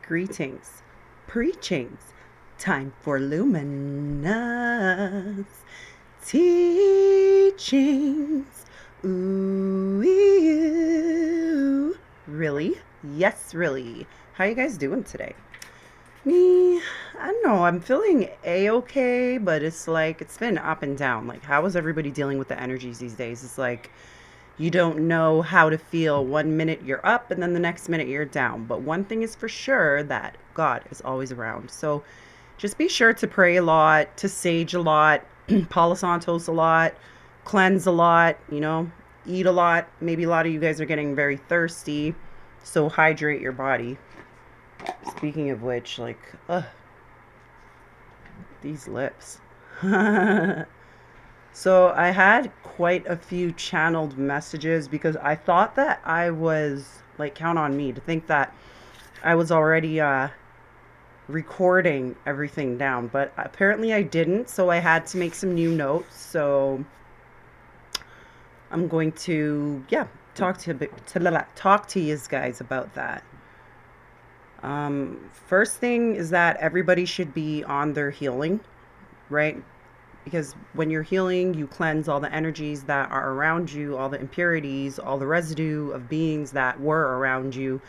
greetings, preachings, time for luminous teachings. Ooh, ew. Really? Yes, really. How you guys doing today? Me, I don't know. I'm feeling a-okay, but it's like it's been up and down. Like, how is everybody dealing with the energies these days? It's like you don't know how to feel. One minute you're up, and then the next minute you're down. But one thing is for sure that God is always around. So just be sure to pray a lot, to sage a lot, Palo Santos a lot, cleanse a lot, eat a lot. Maybe a lot of you guys are getting very thirsty. So hydrate your body. Speaking of which, like, these lips. So I had quite a few channeled messages because I thought that I was like, count on me to think that I was already recording everything down, but apparently I didn't. So I had to make some new notes. So I'm going to, yeah, talk to you guys about that. First thing is that everybody should be on their healing, right? Because when you're healing, you cleanse all the energies that are around you, all the impurities, all the residue of beings that were around you.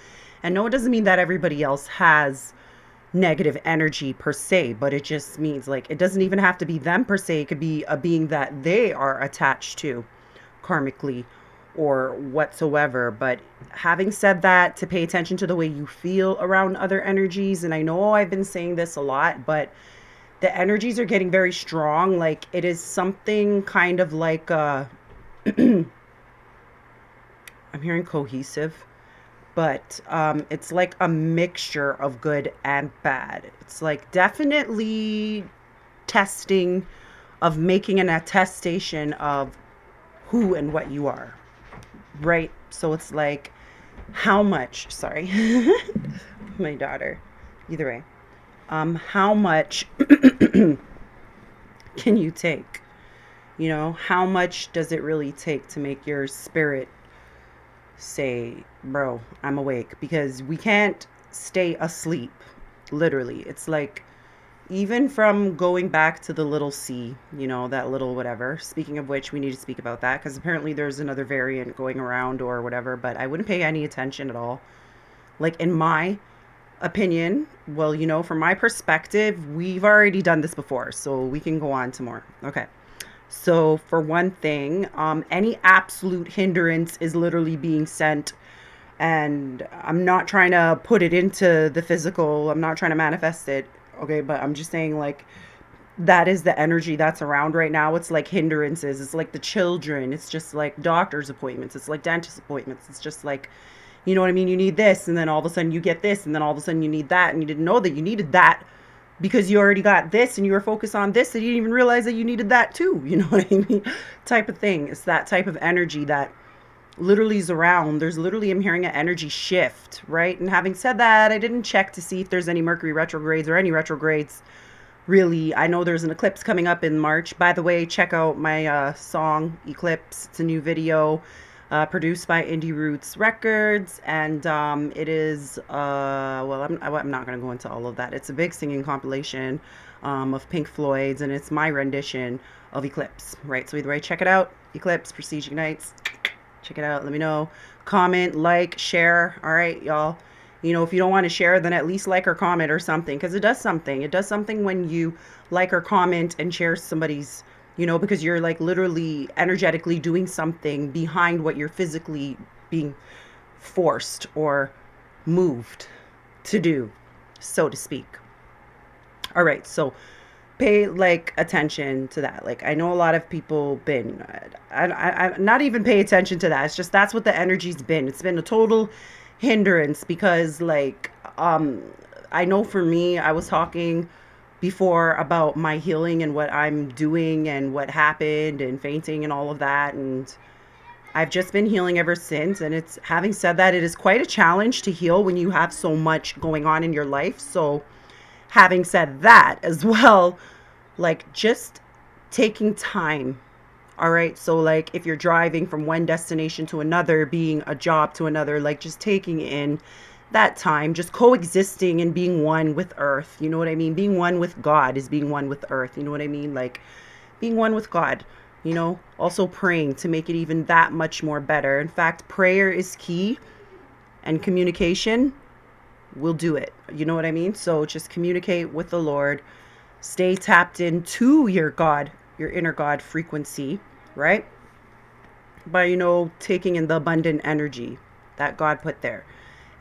And no, it doesn't mean that everybody else has negative energy per se, but it just means like it doesn't even have to be them per se. It could be a being that they are attached to karmically or whatsoever. But having said that, to pay attention to the way you feel around other energies, and I know I've been saying this a lot, but the energies are getting very strong. Like it is something kind of like I'm hearing cohesive, but it's like a mixture of good and bad. It's like definitely testing of making an attestation of who and what you are, right? So it's like how much, sorry, my daughter, either way, how much can you take? How much does it really take to make your spirit say, bro, I'm awake? Because we can't stay asleep, literally. It's like, even from going back to the little C, that little whatever. Speaking of which, we need to speak about that because apparently there's another variant going around or whatever, but I wouldn't pay any attention at all. Like, in my opinion, well, from my perspective, we've already done this before, so we can go on to more. Okay. So, for one thing, any absolute hindrance is literally being sent. And I'm not trying to put it into the physical, I'm not trying to manifest it. Okay. But I'm just saying, like, that is the energy that's around right now. It's like hindrances. It's like the children. It's just like doctor's appointments. It's like dentist appointments. It's just like, you know what I mean? You need this, and then all of a sudden you get this, and then all of a sudden you need that, and you didn't know that you needed that because you already got this and you were focused on this and you didn't even realize that you needed that too. You know what I mean? Type of thing. It's that type of energy that literally is around. There's literally, I'm hearing an energy shift, right? And having said that, I didn't check to see if there's any Mercury retrogrades or any retrogrades. Really, I know there's an eclipse coming up in March. By the way, check out my song Eclipse. It's a new video produced by Indie Roots Records, and it is well, I'm not going to go into all of that. It's a big singing compilation of Pink Floyd's, and it's my rendition of Eclipse. Right. So either way, check it out. Eclipse, Prestige Ignites. Check it out. Let me know. Comment, like, share. All right, y'all. If you don't want to share, then at least like or comment or something, because it does something. It does something when you like or comment and share somebody's, because you're like literally energetically doing something behind what you're physically being forced or moved to do, so to speak. All right, so pay like attention to that. Like I know a lot of people been, I not even pay attention to that. It's just that's what the energy's been. It's been a total hindrance because like I know for me, I was talking before about my healing and what I'm doing and what happened and fainting and all of that, and I've just been healing ever since. And it's, having said that, it is quite a challenge to heal when you have so much going on in your life. So having said that as well, like just taking time. All right. So, like, if you're driving from one destination to another, being a job to another, like just taking in that time, just coexisting and being one with earth. You know what I mean? Being one with God is being one with earth. You know what I mean? Like being one with God, you know, also praying to make it even that much more better. In fact, prayer is key, and communication will do it. You know what I mean? So just communicate with the Lord, stay tapped into your God, your inner God frequency, right? By, you know, taking in the abundant energy that God put there.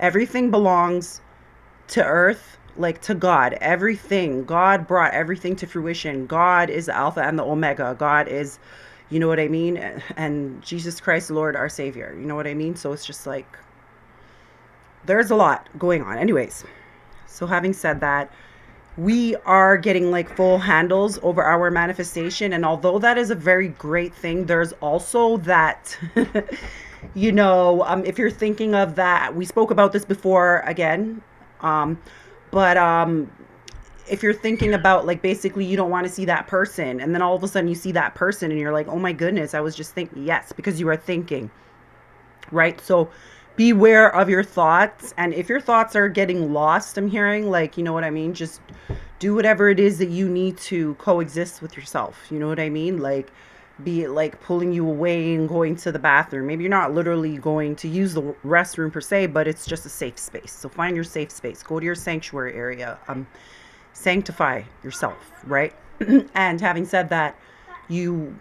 Everything belongs to earth, like to God. Everything. God brought everything to fruition. God is the Alpha and the Omega. God is, you know what I mean? And Jesus Christ, Lord, our Savior. You know what I mean? So it's just like, there's a lot going on. Anyways, so having said that, we are getting like full handles over our manifestation. And although that is a very great thing, there's also that, you know, if you're thinking of that, we spoke about this before again. Um, but if you're thinking about like basically you don't want to see that person, and then all of a sudden you see that person and you're like, oh my goodness, I was just thinking, yes, because you are thinking, right? So beware of your thoughts. And if your thoughts are getting lost, I'm hearing, like, you know what I mean? Just do whatever it is that you need to coexist with yourself. You know what I mean? Like, be it like pulling you away and going to the bathroom. Maybe you're not literally going to use the restroom per se, but it's just a safe space. So find your safe space. Go to your sanctuary area. Sanctify yourself, right? And having said that, you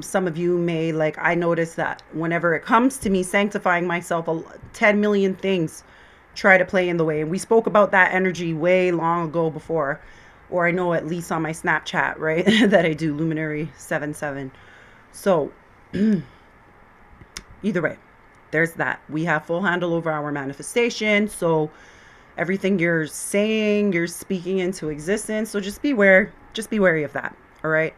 some of you may, like, I notice that whenever it comes to me sanctifying myself, 10 million things try to play in the way. And we spoke about that energy way long ago before, or I know at least on my Snapchat, right? That I do, Luminary77. So either way, there's that. We have full handle over our manifestation. So everything you're saying, you're speaking into existence. So just beware. Just be wary of that. All right.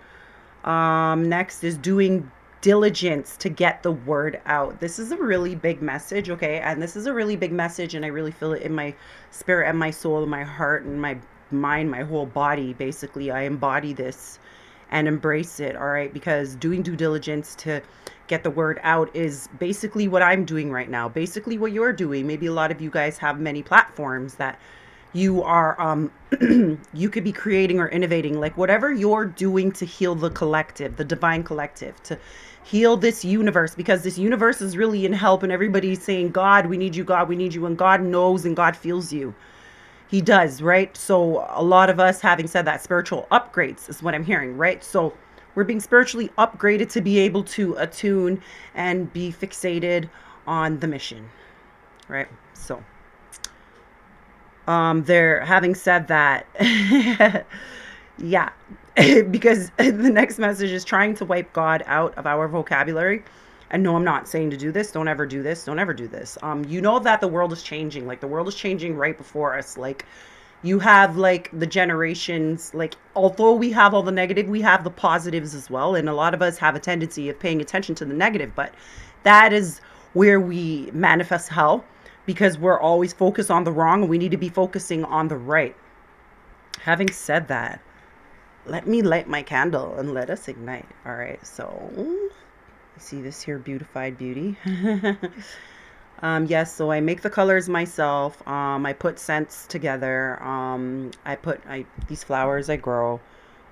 Next is doing diligence to get the word out. This is a really big message, okay? And this is a really big message, and I really feel it in my spirit and my soul and my heart and my mind, my whole body. Basically, I embody this and embrace it, all right? Because doing due diligence to get the word out is basically what I'm doing right now. Basically what you're doing. Maybe a lot of you guys have many platforms that you are you could be creating or innovating, like whatever you're doing to heal the collective, the divine collective, to heal this universe, because this universe is really in help, and everybody's saying, God, we need you, God, we need you, and God knows and God feels you. He does, right? So a lot of us, having said that, spiritual upgrades is what I'm hearing, right? So we're being spiritually upgraded to be able to attune and be fixated on the mission, right? So there, having said that, yeah, because the next message is trying to wipe God out of our vocabulary. And no, I'm not saying to do this. Don't ever do this. Don't ever do this. You know that the world is changing. Like, the world is changing right before us. Like, you have like the generations, like, although we have all the negative, we have the positives as well. And a lot of us have a tendency of paying attention to the negative, but that is where we manifest hell, because we're always focused on the wrong and we need to be focusing on the right. Having said that, let me light my candle and let us ignite. All right, so see this here beautified beauty. Yes, so I make the colors myself. I put scents together. These flowers I grow,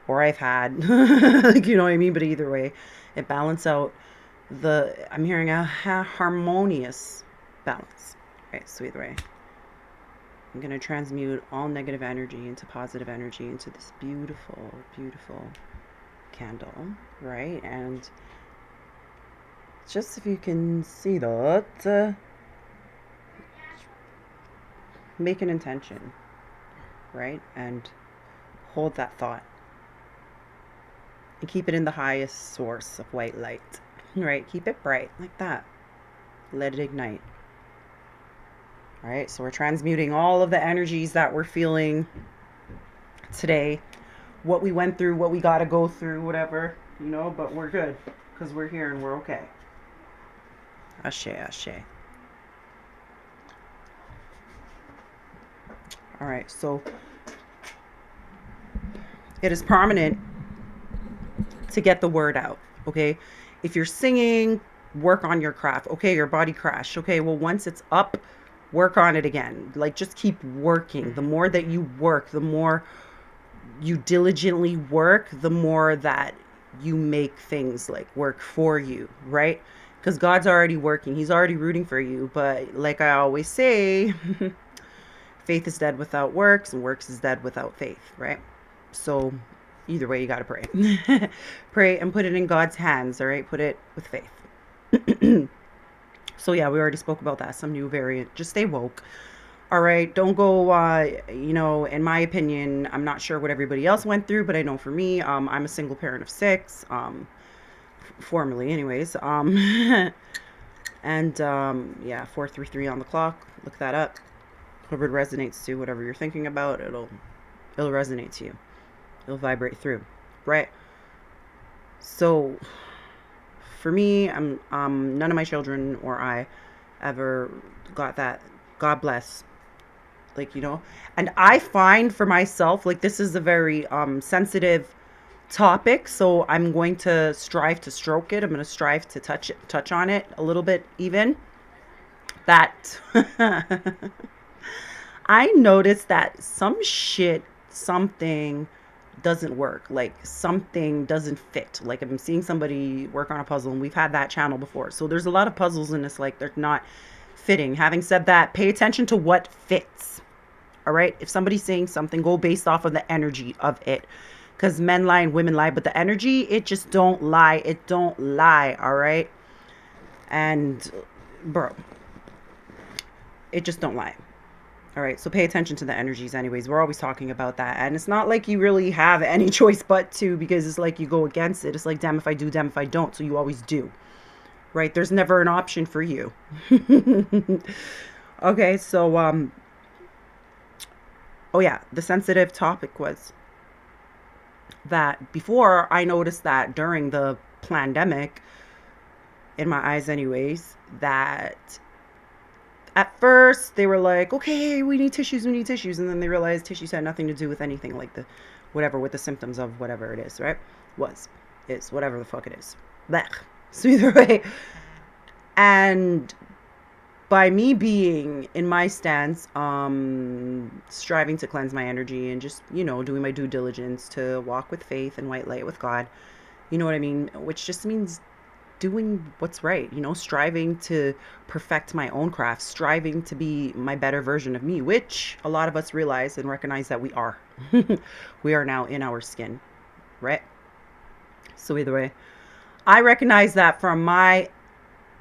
or I've had, like, you know what I mean? But either way, it balance out I'm hearing a harmonious balance. Right, so either way, I'm going to transmute all negative energy into positive energy into this beautiful, beautiful candle, right? And just if you can see that, make an intention, right? And hold that thought and keep it in the highest source of white light, right? Keep it bright like that. Let it ignite. All right, so we're transmuting all of the energies that we're feeling today, what we went through, what we got to go through, whatever, you know, but we're good because we're here and we're okay. Ashe, ashe. All right, so it is prominent to get the word out, okay? If you're singing, work on your craft, okay? Your body crash, okay? Well, once it's up, Work on it again. Like, just keep working. The more that you work, the more you diligently work, the more that you make things like work for you, right? Because God's already working, He's already rooting for you. But like I always say, faith is dead without works, and works is dead without faith, right? So either way, you got to pray. Pray and put it in God's hands, all right? Put it with faith. So yeah, we already spoke about that. Some new variant. Just stay woke. All right, don't go. In my opinion, I'm not sure what everybody else went through, but I know for me, I'm a single parent of six. Formerly, anyways. And yeah, 433 on the clock. Look that up. Whoever it resonates to, whatever you're thinking about, it'll resonate to you. It'll vibrate through, right? So for me, I'm none of my children or I ever got that. God bless, like, and I find for myself, like, this is a very sensitive topic, so I'm going to strive to stroke it. I'm going to strive to touch on it a little bit, even that. I noticed that something doesn't work, like something doesn't fit. Like, I'm seeing somebody work on a puzzle, and we've had that channel before, so there's a lot of puzzles in this, like, they're not fitting. Having said that, pay attention to what fits. All right. If somebody's saying something, go based off of the energy of it. Because men lie and women lie, but the energy, it just don't lie. It don't lie. All right. And, bro, it just don't lie. All right. So pay attention to the energies, anyways. We're always talking about that. And it's not like you really have any choice but to, because it's like you go against it. It's like, damn if I do, damn if I don't. So you always do. Right. There's never an option for you. Okay. So, oh yeah, the sensitive topic was that before I noticed that during the pandemic, in my eyes anyways, that at first they were like, okay, we need tissues. And then they realized tissues had nothing to do with anything, like the whatever, with the symptoms of whatever it is, right? Is, whatever the fuck it is. Blech. So either way. And by me being in my stance, striving to cleanse my energy and just, doing my due diligence to walk with faith and white light with God, you know what I mean? Which just means doing what's right, striving to perfect my own craft, striving to be my better version of me, which a lot of us realize and recognize that we are. We are now in our skin, right? So either way, I recognize that from my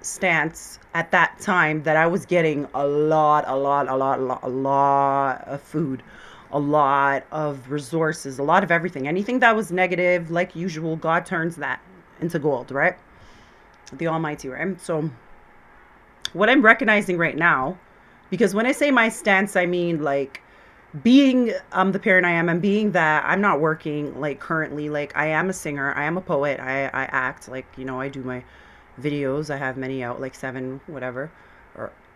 stance at that time, that I was getting a lot of food, a lot of resources, a lot of everything. Anything that was negative, like usual, God turns that into gold, right? The Almighty, right? So what I'm recognizing right now, because when I say my stance, I mean like being the parent I am, and being that I'm not working like currently. Like, I am a singer, I am a poet, I act, like, I do my videos. I have many out, like 7, whatever,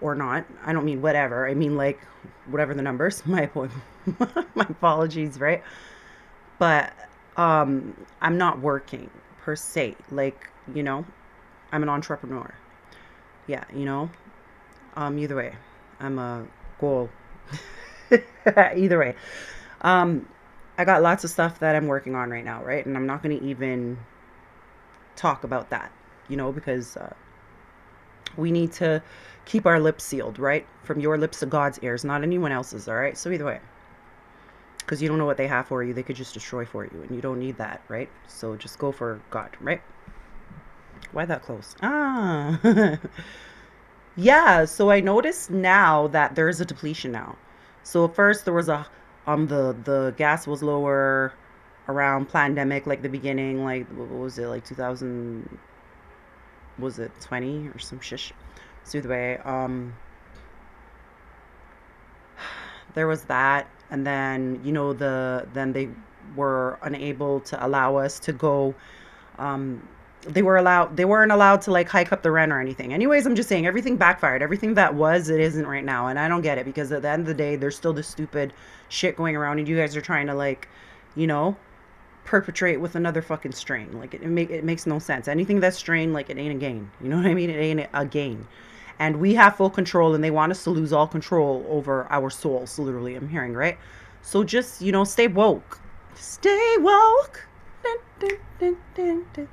or not. I don't mean whatever. I mean like whatever the numbers. My apologies, right? But I'm not working per se. Like, I'm an entrepreneur. Yeah, either way, I'm a goal. Either way, um, I got lots of stuff that I'm working on right now, right? And I'm not going to even talk about that, because we need to keep our lips sealed, right? From your lips to God's ears, not anyone else's, all right? So either way, because you don't know what they have for you, they could just destroy for you, and you don't need that, right? So just go for God, right? Why that close? Ah. Yeah, so I noticed now that there is a depletion now. So at first there was the gas was lower around pandemic, like the beginning, like what was it, like 2000, was it 20 or some shish? So either way, there was that, and then then they were unable to allow us to go. Um, they weren't allowed to like hike up the rent or anything. Anyways, I'm just saying everything backfired. Everything that was, it isn't right now, and I don't get it, because at the end of the day, there's still this stupid shit going around, and you guys are trying to like, you know, perpetrate with another fucking strain. Like, it makes no sense. Anything that's strain, like, it ain't a gain. You know what I mean? It ain't a gain. and we have full control, and they want us to lose all control over our souls, literally, I'm hearing, right? So just, stay woke. Stay woke. Dun, dun, dun, dun, dun.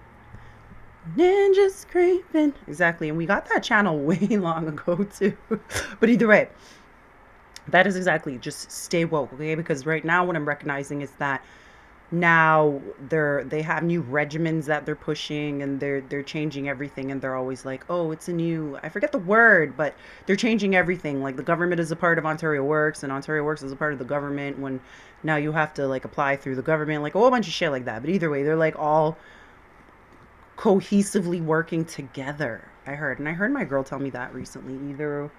Ninjas creeping. Exactly. And we got that channel way long ago too. But either way, that is exactly, just stay woke, okay? Because right now what I'm recognizing is that now they have new regimens that they're pushing, and they're changing everything, and they're always like, oh, it's a new, I forget the word, but they're changing everything. Like the government is a part of Ontario Works, and Ontario Works is a part of the government, when now you have to like apply through the government, like a whole bunch of shit like that. But either way, they're like all cohesively working together. And I heard my girl tell me that recently. Either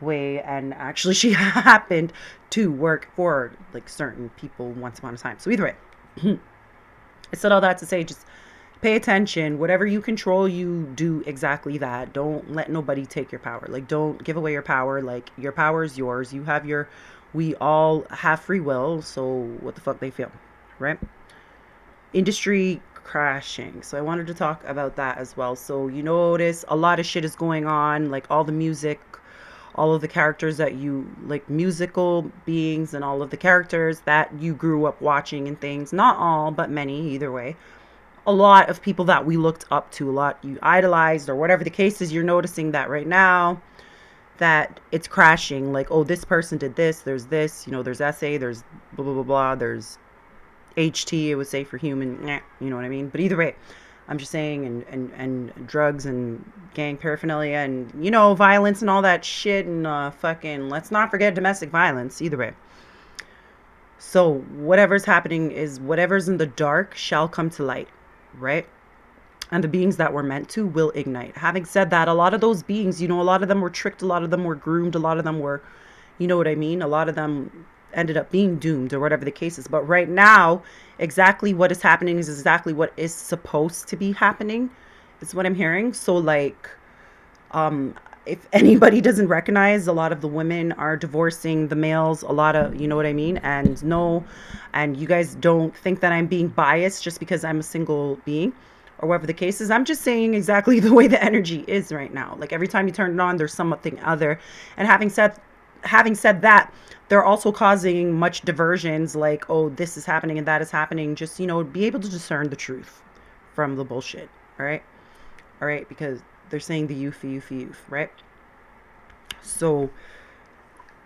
way, and actually she happened to work for like certain people once upon a time. So either way, I said all that to say, just pay attention. Whatever you control, you do exactly that. Don't let nobody take your power. Like, don't give away your power. Like, your power is yours. We all have free will. So what the fuck they feel, right? Industry crashing. So I wanted to talk about that as well. So you notice a lot of shit is going on, like all the music, all of the characters that you like, musical beings, and all of the characters that you grew up watching and things. Not all, but many, either way. A lot of people that we looked up to, a lot you idolized, or whatever the case is, you're noticing that right now that it's crashing. Like, oh, this person did this, there's SA, there's blah, blah, blah, blah, there's HT, it would say for human, you know what I mean? But either way, I'm just saying, and drugs and gang paraphernalia and, violence and all that shit, and fucking, let's not forget domestic violence, either way. So whatever's happening is whatever's in the dark shall come to light, right? And the beings that were meant to will ignite. Having said that, a lot of those beings, a lot of them were tricked, a lot of them were groomed, a lot of them were, you know what I mean? A lot of them ended up being doomed, or whatever the case is. But right now, exactly what is happening is exactly what is supposed to be happening, is what I'm hearing. So like, if anybody doesn't recognize, a lot of the women are divorcing the males, a lot of, you know what I mean? And no, and you guys don't think that I'm being biased just because I'm a single being, or whatever the case is. I'm just saying exactly the way the energy is right now. Like every time you turn it on, there's something other. And having said that, they're also causing much diversions, like, oh, this is happening and that is happening. Just, be able to discern the truth from the bullshit. All right, because they're saying the youth, right? So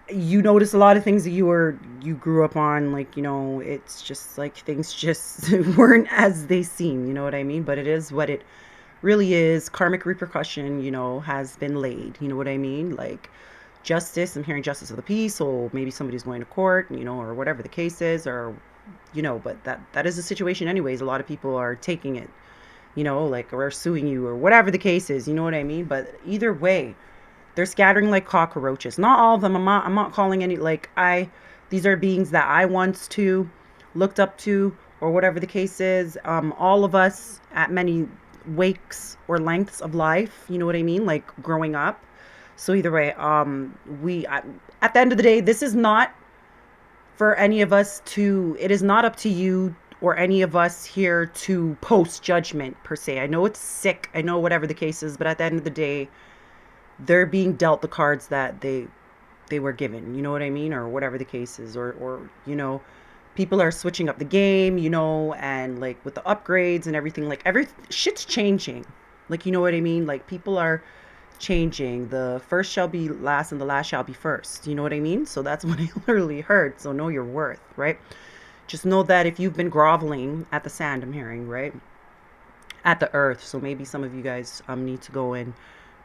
you notice a lot of things that you grew up on, like, it's just like things just weren't as they seem, you know what I mean? But it is what it really is. Karmic repercussion, has been laid, you know what I mean? Like, justice, I'm hearing justice of the peace, or maybe somebody's going to court, or whatever the case is, or but that is the situation anyways. A lot of people are taking it, like, or suing you, or whatever the case is, you know what I mean? But either way, they're scattering like cockroaches. Not all of them. I'm not calling any, like, these are beings that I once to looked up to, or whatever the case is. All of us at many wakes or lengths of life, you know what I mean? Like growing up. So either way, at the end of the day, this is not for any of us to, it is not up to you or any of us here to post judgment per se. I know it's sick. I know whatever the case is, but at the end of the day, they're being dealt the cards that they were given, you know what I mean? Or whatever the case is, or people are switching up the game, and like with the upgrades and everything, like every shit's changing. Like, you know what I mean? Like, people are changing. The first shall be last and the last shall be first. You know what I mean? So that's what I literally heard. So know your worth, right? Just know that if you've been groveling at the sand, I'm hearing, right? At the earth. So maybe some of you guys need to go and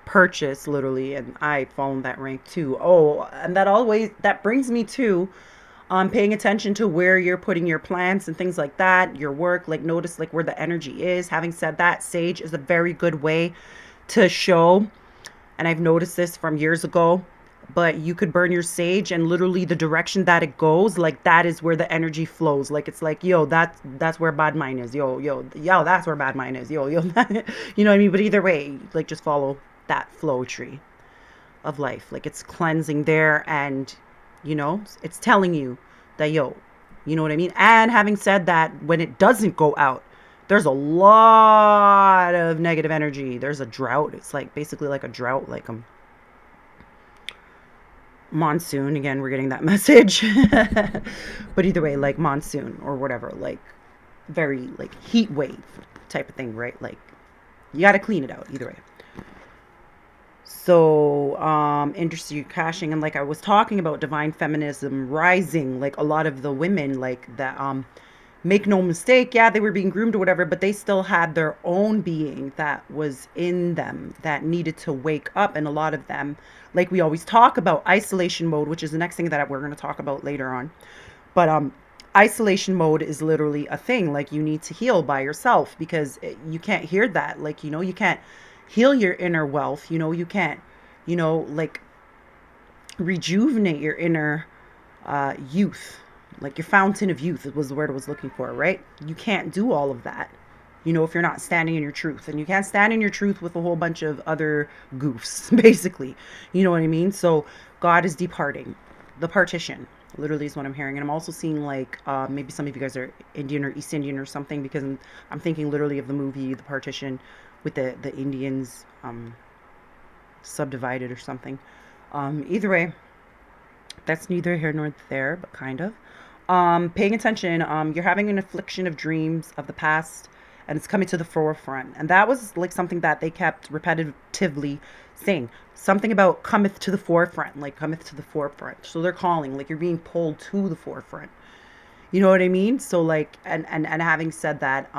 purchase, literally, and I fall in that rank too. Oh, and that brings me to paying attention to where you're putting your plants and things like that, your work. Like, notice like where the energy is. Having said that, sage is a very good way to show, and I've noticed this from years ago, but you could burn your sage, and literally the direction that it goes, like, that is where the energy flows. Like, it's like, yo, that's where bad mind is. Yo, that's where bad mind is. Yo, you know what I mean? But either way, like, just follow that flow tree of life. Like, it's cleansing there, and it's telling you that, yo, you know what I mean? And having said that, when it doesn't go out, there's a lot of negative energy. There's a drought. It's like basically like a drought, like monsoon. Again, we're getting that message. But either way, like monsoon or whatever, like very like heat wave type of thing, right? Like you got to clean it out either way. So, industry crashing, and like I was talking about divine feminism rising, like a lot of the women, like that, make no mistake, yeah, they were being groomed or whatever, but they still had their own being that was in them that needed to wake up. And a lot of them, like we always talk about, isolation mode, which is the next thing that we're going to talk about later on. But isolation mode is literally a thing. Like you need to heal by yourself because you can't hear that. Like, you can't heal your inner wealth. You can't, like rejuvenate your inner youth, like your fountain of youth was the word I was looking for, right? You can't do all of that, if you're not standing in your truth. And you can't stand in your truth with a whole bunch of other goofs, basically. You know what I mean? So God is departing. The partition, literally, is what I'm hearing. And I'm also seeing like maybe some of you guys are Indian or East Indian or something, because I'm thinking literally of the movie The Partition with the Indians subdivided or something. Either way, that's neither here nor there, but kind of. Paying attention, you're having an affliction of dreams of the past, and it's coming to the forefront. And that was like something that they kept repetitively saying. Something about cometh to the forefront, like cometh to the forefront. So they're calling, like you're being pulled to the forefront. You know what I mean? So like, and having said that,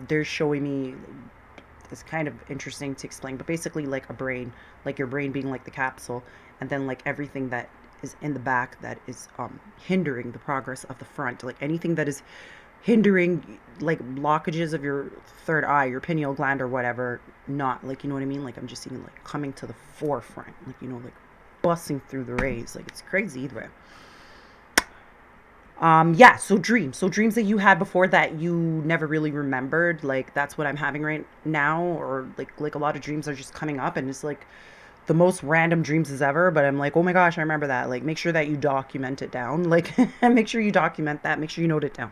they're showing me, it's kind of interesting to explain, but basically like a brain, like your brain being like the capsule, and then like everything that is in the back that is hindering the progress of the front, like anything that is hindering, like blockages of your third eye, your pineal gland or whatever, not like, you know what I mean? Like I'm just seeing like coming to the forefront, like, like busting through the rays, like it's crazy either way. Yeah, so dreams that you had before that you never really remembered, like that's what I'm having right now. Or like a lot of dreams are just coming up, and it's like the most random dreams as ever, but I'm like, oh my gosh, I remember that. Like make sure that you document it down, like make sure you document that, make sure you note it down.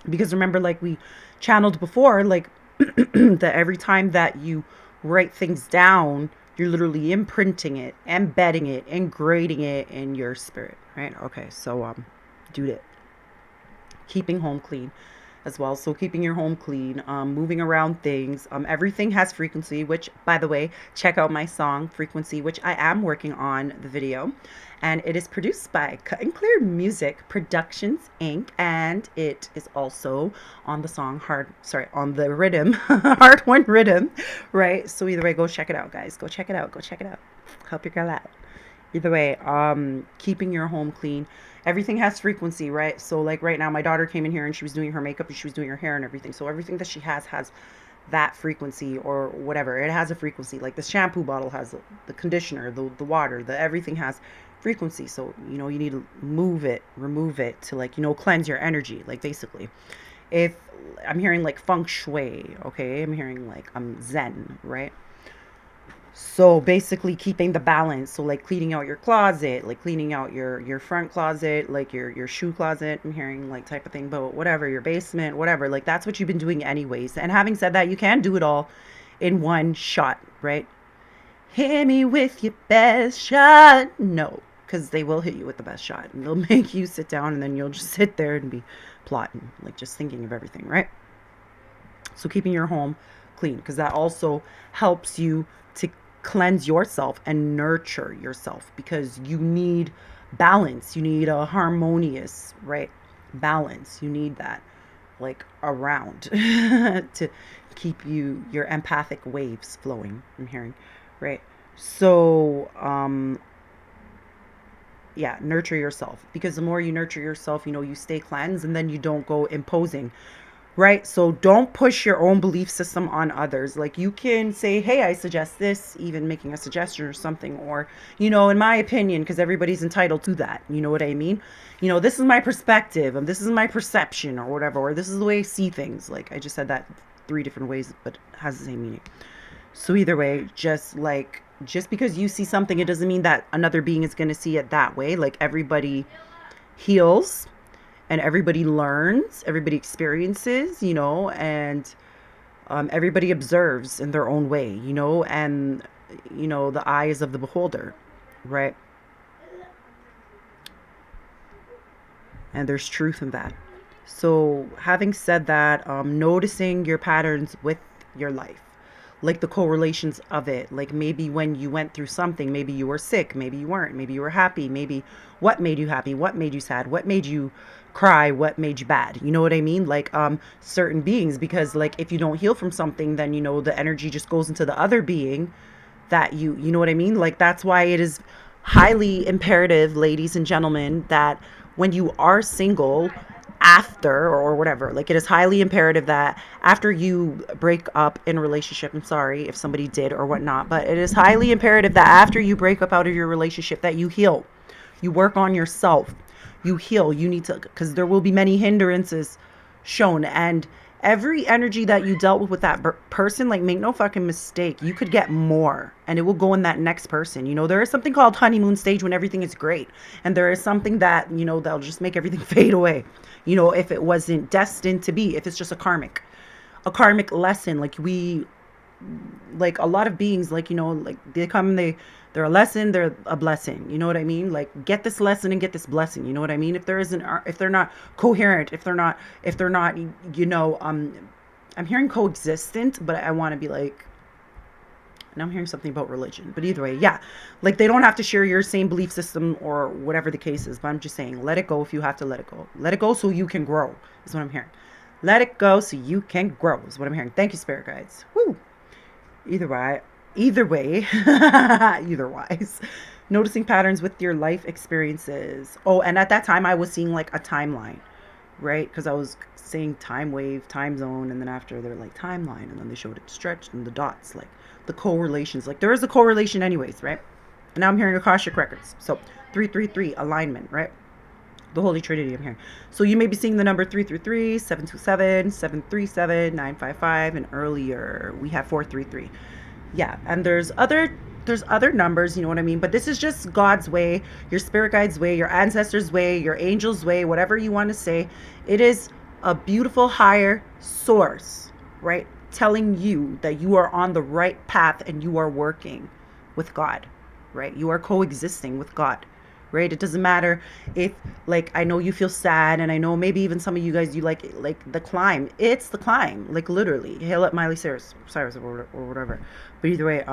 Because remember, like we channeled before, like that every time that you write things down, you're literally imprinting it, embedding it, engrading it in your spirit, right? Okay, so do it. Keeping home clean as well. So keeping your home clean, moving around things. Everything has frequency, which, by the way, check out my song Frequency, which I am working on the video. And it is produced by Cut and Clear Music Productions Inc. And it is also on the song on the rhythm, Hard One Rhythm, right? So either way, go check it out, guys. Go check it out. Go check it out. Help your girl out. Either way, keeping your home clean. Everything has frequency, right? So like right now, my daughter came in here and she was doing her makeup and she was doing her hair and everything. So everything that she has that frequency or whatever. It has a frequency. Like the shampoo bottle has the conditioner, the water, the everything has frequency. So you need to move it, remove it to like cleanse your energy. Like basically, if I'm hearing like feng shui, okay, I'm hearing like zen, right? So basically keeping the balance. So like cleaning out your closet, like cleaning out your front closet, like your shoe closet, I'm hearing like type of thing, but whatever, your basement, whatever. Like that's what you've been doing anyways. And having said that, you can do it all in one shot, right? Hit me with your best shot. No, because they will hit you with the best shot and they'll make you sit down and then you'll just sit there and be plotting, like just thinking of everything, right? So keeping your home clean, because that also helps you to cleanse yourself and nurture yourself, because you need balance. You need a harmonious, right? Balance. You need that like around to keep your empathic waves flowing, I'm hearing, right? So yeah, nurture yourself, because the more you nurture yourself, you stay cleansed, and then you don't go imposing, right? So don't push your own belief system on others. Like you can say, hey, I suggest this, even making a suggestion or something, or, in my opinion, because everybody's entitled to that. You know what I mean? This is my perspective, and this is my perception, or whatever, or this is the way I see things. Like I just said that 3 different ways, but it has the same meaning. So either way, just because you see something, it doesn't mean that another being is going to see it that way. Like everybody heals and everybody learns, everybody experiences, and everybody observes in their own way, and the eye is of the beholder, right? and there's truth in that. So, having said that, noticing your patterns with your life, like the correlations of it, like maybe when you went through something, maybe you were sick, maybe you weren't, maybe you were happy, maybe what made you happy, what made you sad, what made you cry, what made you bad. You know what I mean? Like certain beings, because like if you don't heal from something, then you know the energy just goes into the other being that you know what I mean? Like that's why it is highly imperative, ladies and gentlemen, that when you are single after or whatever, like it is highly imperative that after you break up in a relationship, I'm sorry if somebody did or whatnot, but it is highly imperative that after you break up out of your relationship that you heal. You work on yourself. You heal. You need to, because there will be many hindrances shown. And every energy that you dealt with that person, like make no fucking mistake, you could get more and it will go in that next person. You know, there is something called honeymoon stage when everything is great. And there is something that, you know, that'll just make everything fade away. You know, if it wasn't destined to be, if it's just a karmic lesson, like a lot of beings, like you know, like they come, they're a lesson, they're a blessing, you know what I mean? Like get this lesson and get this blessing, you know what I mean? If there isn't, if they're not coherent, if they're not you know, I'm hearing coexistent, but I want to be like, and I'm hearing something about religion, but either way, yeah, like they don't have to share your same belief system or whatever the case is, but I'm just saying let it go. If you have to let it go, let it go so you can grow is what I'm hearing. Let it go so you can grow is what I'm hearing. Thank you, spirit guides. Woo. Either way, either way, either wise. Noticing patterns with your life experiences. Oh, and at that time, I was seeing like a timeline, right? Because I was saying time wave, time zone, and then after they're like timeline, and then they showed it stretched and the dots, like the correlations. Like there is a correlation, anyways, right? And now I'm hearing Akashic records. So 333 alignment, right? The Holy Trinity I'm hearing. So you may be seeing the number 333, 727, 737, 955, and earlier we have 433. Yeah, and there's other numbers, you know what I mean? But this is just God's way, your spirit guide's way, your ancestors' way, your angel's way, whatever you want to say. It is a beautiful higher source, right? Telling you that you are on the right path and you are working with God, right? You are coexisting with God, right? It doesn't matter if, like, I know you feel sad, and I know maybe even some of you guys, you like the climb. It's the climb, like literally. Hail up Miley Cyrus or whatever. But either way,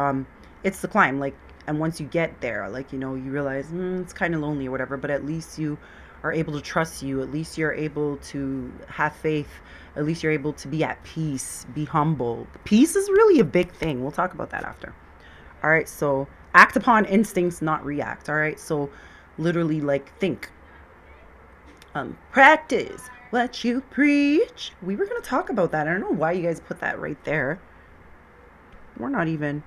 it's the climb, like, and once you get there, like, you know, you realize it's kind of lonely or whatever, but at least you are able to trust you. At least you're able to have faith. At least you're able to be at peace, be humble. Peace is really a big thing. We'll talk about that after. All right, so act upon instincts, not react. All right, so literally, like, think, practice what you preach. We were gonna talk about that. I don't know why you guys put that right there. We're not even.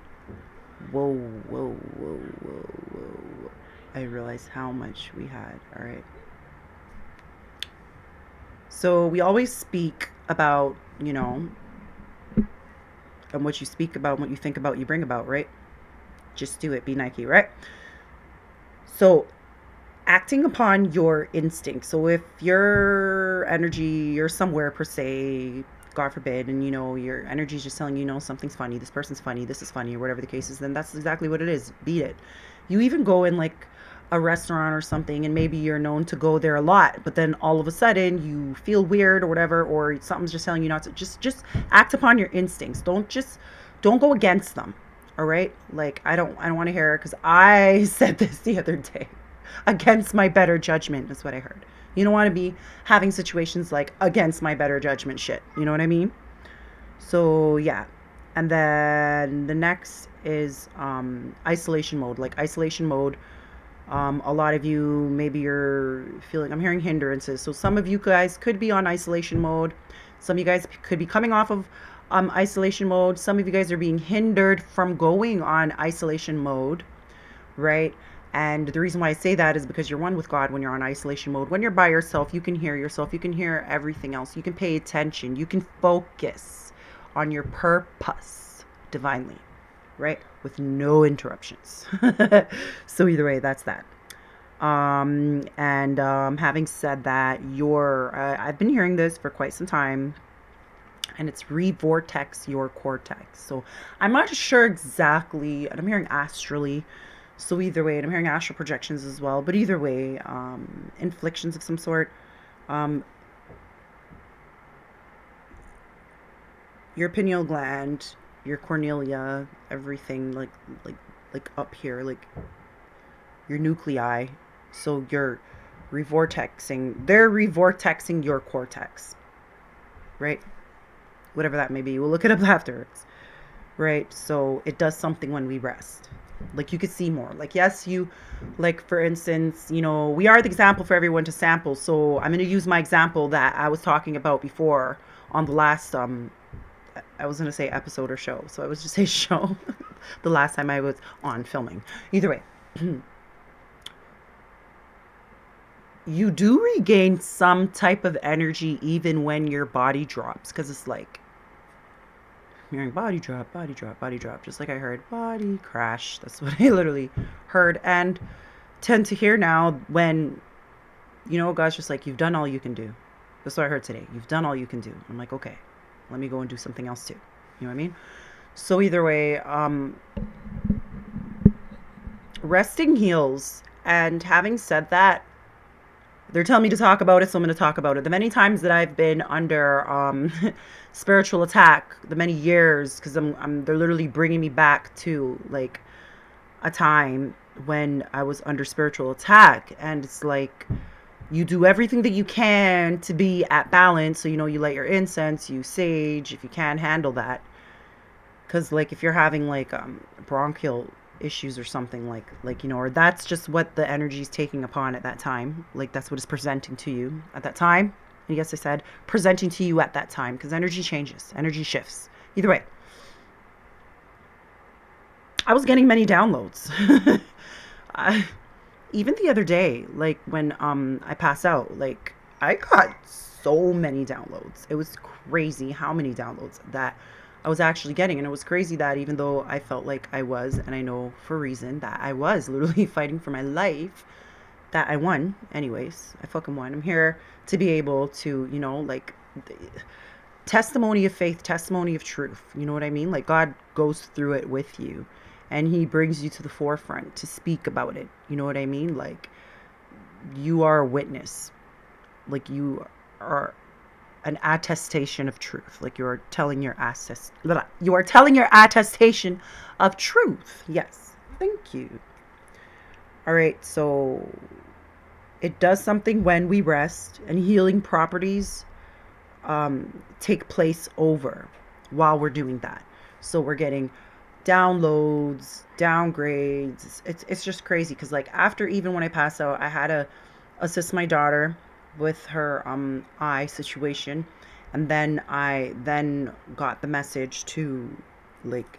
Whoa, whoa, whoa, whoa, whoa. I realized how much we had. All right. So we always speak about, you know, and what you speak about, what you think about, you bring about, right? Just do it. Be Nike, right? So acting upon your instinct. So if your energy, you're somewhere per se, God forbid, and you know your energy is just telling you, you know, something's funny, this person's funny, this is funny, or whatever the case is, then that's exactly what it is. Beat it. You even go in like a restaurant or something, and maybe you're known to go there a lot, but then all of a sudden you feel weird or whatever, or something's just telling you not to. Just act upon your instincts. Don't go against them. All right, like I don't want to hear it, because I said this the other day, against my better judgment is what I heard. You don't want to be having situations like against my better judgment shit. You know what I mean? So yeah. And then the next is isolation mode. Like isolation mode, a lot of you, maybe you're feeling, I'm hearing hindrances. So some of you guys could be on isolation mode. Some of you guys could be coming off of isolation mode. Some of you guys are being hindered from going on isolation mode, right? And the reason why I say that is because you're one with God when you're on isolation mode. When you're by yourself, you can hear yourself. You can hear everything else. You can pay attention. You can focus on your purpose divinely, right? With no interruptions. So either way, that's that. And having said that, I've been hearing this for quite some time, and it's revortex your cortex. So I'm not sure exactly, and I'm hearing astrally. So either way, and I'm hearing astral projections as well. But either way, inflictions of some sort. Um, your pineal gland, your cornelia, everything like like up here, like your nuclei. So you're revortexing. They're revortexing your cortex, right? Whatever that may be. We'll look it up afterwards, right? So it does something when we rest. Like you could see more. Like yes, you, like for instance, we are the example for everyone to sample. So I'm going to use my example that I was talking about before on the last I was going to say episode or show. So I was just say show the last time I was on filming. Either way, you do regain some type of energy even when your body drops because it's like I'm hearing body drop, body drop, body drop, just like I heard body crash. That's what I literally heard and tend to hear now when, God's just like, you've done all you can do. That's what I heard today. You've done all you can do. I'm like, okay, let me go and do something else too. You know what I mean? So either way, resting heals. And having said that, they're telling me to talk about it, so I'm going to talk about it. The many times that I've been under spiritual attack, the many years, because they're literally bringing me back to like a time when I was under spiritual attack, and it's like you do everything that you can to be at balance. So you light your incense, you sage if you can handle that, because like if you're having like bronchial issues or something or that's just what the energy is taking upon at that time, like that's what it's presenting to you at that time. And yes, I said presenting to you at that time because energy changes, energy shifts. Either way, I was getting many downloads. I, even the other day, like when I pass out, like I got so many downloads. It was crazy how many downloads that I was actually getting. And it was crazy that even though I felt like I was, and I know for a reason that I was literally fighting for my life, that I won. Anyways, I fucking won. I'm here to be able to, like testimony of faith, testimony of truth. You know what I mean? Like God goes through it with you and he brings you to the forefront to speak about it. You know what I mean? Like you are a witness. Like you are an attestation of truth. Like you are telling your attestation of truth. Yes. Thank you. All right. So it does something when we rest, and healing properties take place over while we're doing that. So we're getting downloads, downgrades. It's just crazy because like after, even when I pass out, I had to assist my daughter with her eye situation, and then I then got the message to like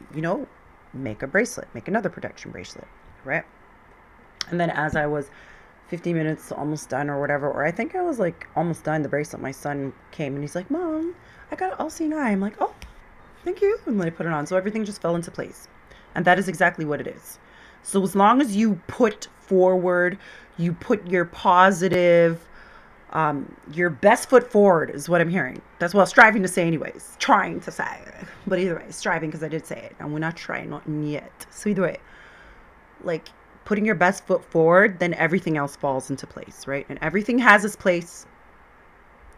make a bracelet, make another protection bracelet, right? And then as I was 50 minutes almost done or whatever, or I think I was like almost done the bracelet, my son came and he's like, Mom, I got an all-seeing eye. I'm like, oh, thank you. And then I put it on. So everything just fell into place. And that is exactly what it is. So as long as you put forward, you put your positive, your best foot forward is what I'm hearing. That's what I was striving to say anyways. Trying to say. But either way, striving because I did say it. And we're not trying, not yet. So either way, like putting your best foot forward, then everything else falls into place, right? And everything has its place.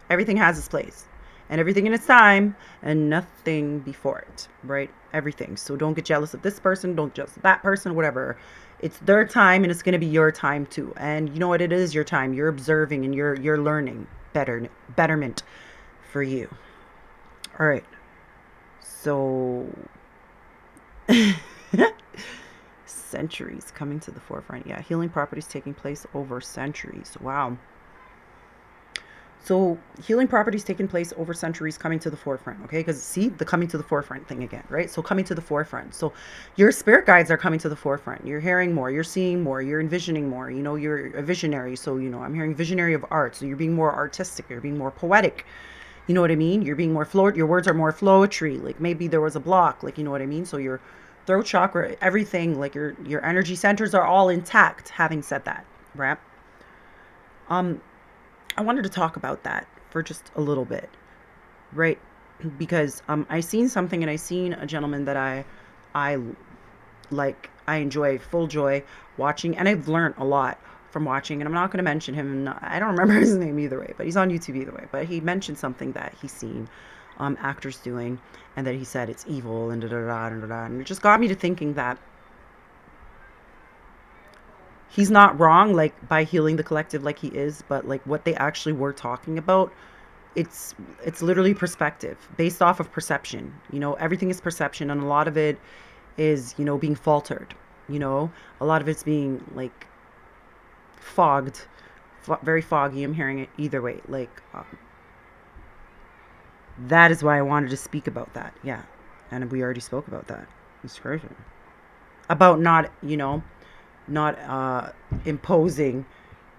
Everything has its place. And everything in its time, and nothing before it, right? Everything. So don't get jealous of this person, don't jealous of that person, whatever. It's their time and it's going to be your time too. And you know what? It is your time. You're observing and you're learning betterment for you. All right. So centuries coming to the forefront. Yeah, healing properties taking place over centuries. Wow. So healing properties taking place over centuries coming to the forefront, okay? Because see, the coming to the forefront thing again, right? So coming to the forefront. So your spirit guides are coming to the forefront. You're hearing more, you're seeing more, you're envisioning more. You're a visionary. So, I'm hearing visionary of art. So you're being more artistic, you're being more poetic. You know what I mean? You're being more your words are more flowetry. Like maybe there was a block, like you know what I mean? So your throat chakra, everything, like your energy centers are all intact, having said that, right? Um I wanted to talk about that for just a little bit, right? Because I seen something and I seen a gentleman that I like, I enjoy full joy watching, and I've learned a lot from watching, and I'm not going to mention him. I don't remember his name either way, but he's on YouTube either way. But he mentioned something that he's seen actors doing, and that he said it's evil and da da da da da. And it just got me to thinking that he's not wrong, like by healing the collective, like he is, but like what they actually were talking about, it's literally perspective based off of perception. Everything is perception, and a lot of it is being faltered. A lot of it's being like fogged, very foggy. I'm hearing it either way. Like that is why I wanted to speak about that. Yeah, and we already spoke about that. It's crazy about not imposing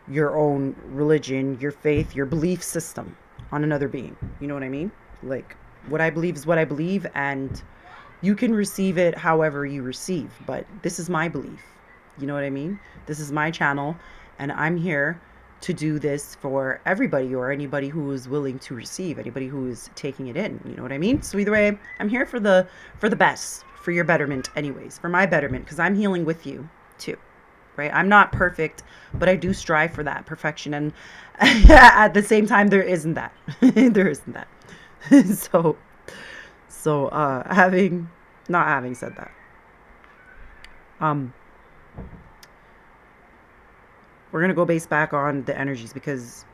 your own religion, your faith, your belief system on another being. You know what I mean? Like, what I believe is what I believe, and you can receive it however you receive, but this is my belief. You know what I mean? This is my channel, and I'm here to do this for everybody, or anybody who is willing to receive, anybody who is taking it in. You know what I mean? So either way, I'm here for the best, for your betterment anyways, for my betterment, because I'm healing with you too. Right? I'm not perfect, but I do strive for that perfection, and at the same time there isn't that. There isn't that. So having not having said that, um we're gonna go base back on the energies, because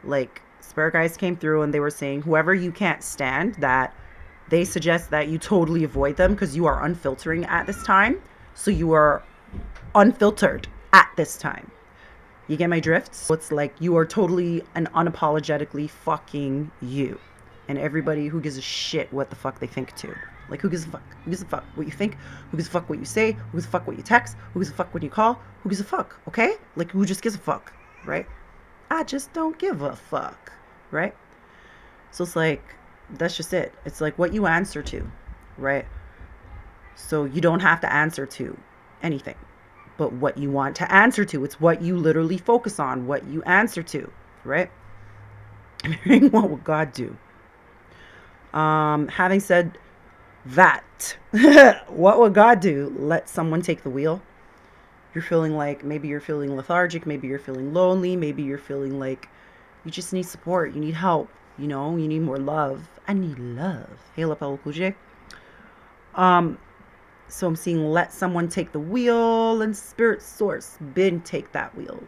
like spirit guys came through and they were saying whoever you can't stand, that they suggest that you totally avoid them, because you are unfiltering at this time. So you are unfiltered at this time. You get my drift? So it's like you are totally and unapologetically fucking you. And everybody who gives a shit what the fuck they think too. Like, who gives a fuck? Who gives a fuck what you think? Who gives a fuck what you say? Who gives a fuck what you text? Who gives a fuck when you call? Who gives a fuck? Okay? Like, who just gives a fuck? Right? I just don't give a fuck. Right? So it's like, that's just it. It's like what you answer to. Right? So you don't have to answer to anything but what you want to answer to. It's what you literally focus on, what you answer to. Right? What would God do? Having said that, what would God do? Let someone take the wheel. You're feeling like, maybe you're feeling lethargic, maybe you're feeling lonely, maybe you're feeling like you just need support, you need help, you need more love. I need love. Hey, Lapel Kuje. So I'm seeing let someone take the wheel, and Spirit Source been take that wheel.